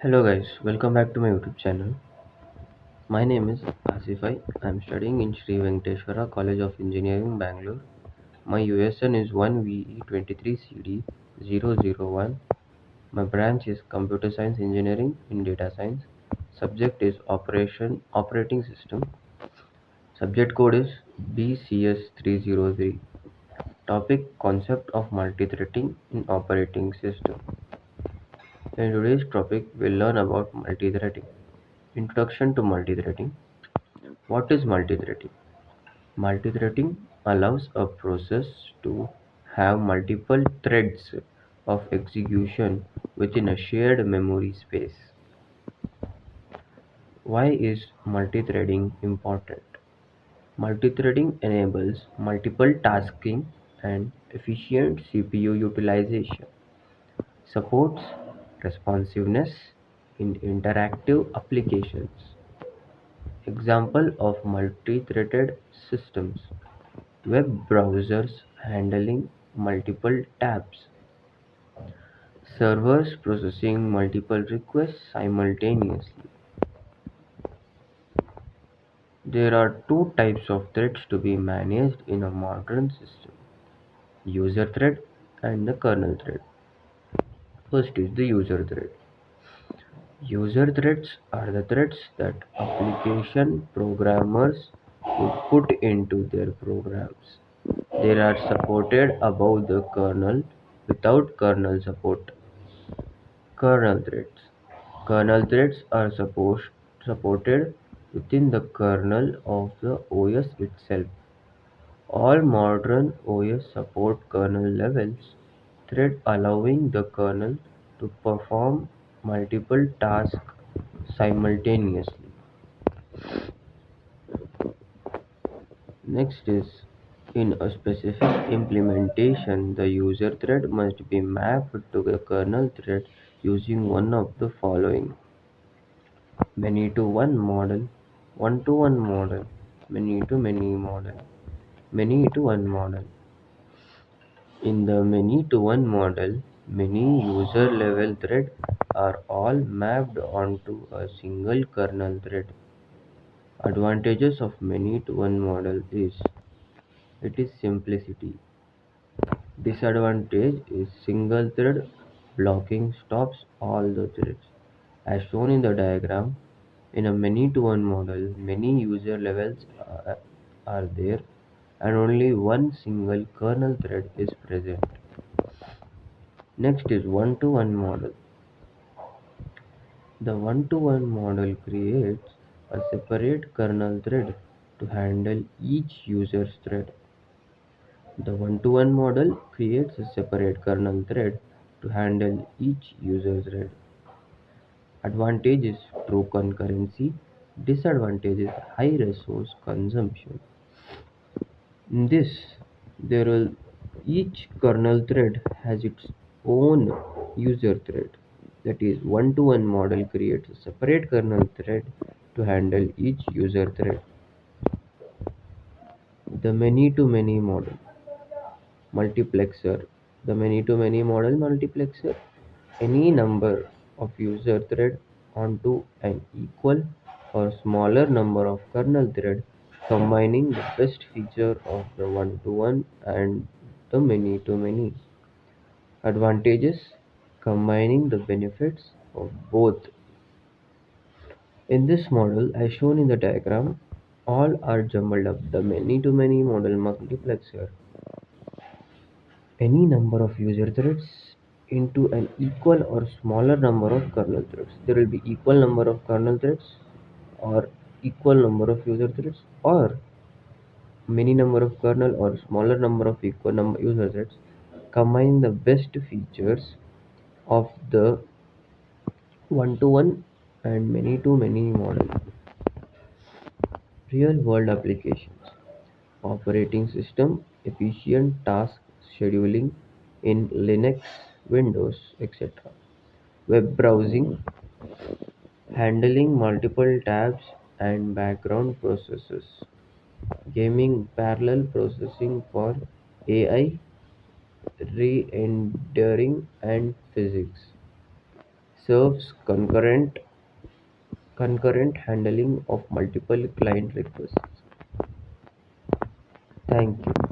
Hello guys, welcome back to my YouTube channel. My name is Asifai. I am studying in Sri Venkateshwara College of Engineering, Bangalore. My USN is 1VE23CD001. My branch is Computer Science Engineering in Data Science. Subject is Operating System. Subject code is BCS303. Topic Concept of Multithreading in Operating System. In today's topic, we'll learn about multithreading. Introduction to multithreading. What is multithreading? Multithreading allows a process to have multiple threads of execution within a shared memory space. Why is multithreading important? Multithreading enables multiple tasking and efficient CPU utilization, supports responsiveness in interactive applications. Example of multi-threaded systems: web browsers handling multiple tabs, servers processing multiple requests simultaneously. There are two types of threads to be managed in a modern system: user thread and the kernel thread. First is the user thread. User threads are the threads that application programmers would put into their programs. They are supported above the kernel without kernel support. Kernel threads. Kernel threads are supported within the kernel of the OS itself. All modern OS support kernel levels thread, allowing the kernel to perform multiple tasks simultaneously. Next is, in a specific implementation, the user thread must be mapped to the kernel thread using one of the following: many-to-one model, one-to-one model, many-to-many model, many-to-one model. In the many-to-one model, many user-level threads are all mapped onto a single kernel thread. Advantages of many-to-one model is it is simplicity. Disadvantage is single thread blocking stops all the threads. As shown in the diagram, in a many-to-one model, many user levels are there and only one single kernel thread is present. Next is one-to-one model. The one-to-one model creates a separate kernel thread to handle each user's thread. The one-to-one model creates a separate kernel thread to handle each user thread. Advantage is true concurrency. Disadvantage is high resource consumption. In this, there will each kernel thread has its own user thread. That is, one-to-one model creates a separate kernel thread to handle each user thread. The many-to-many model multiplexer. The many-to-many model multiplexer any number of user thread onto an equal or smaller number of kernel thread, combining the best feature of the one-to-one and the many-to-many. Advantages: combining the benefits of both. In this model, as shown in the diagram, all are jumbled up. The many-to-many model multiplexer any number of user threads into an equal or smaller number of kernel threads. There will be equal number of kernel threads or equal number of user threads, or many number of kernel or smaller number of equal number user threads. Combine the best features of the one-to-one and many-to-many model. Real world applications: operating system efficient task scheduling in Linux, Windows, etc. Web browsing, handling multiple tabs and background processes. Gaming, parallel processing for AI, re-rendering and physics. serves concurrent handling of multiple client requests. Thank you.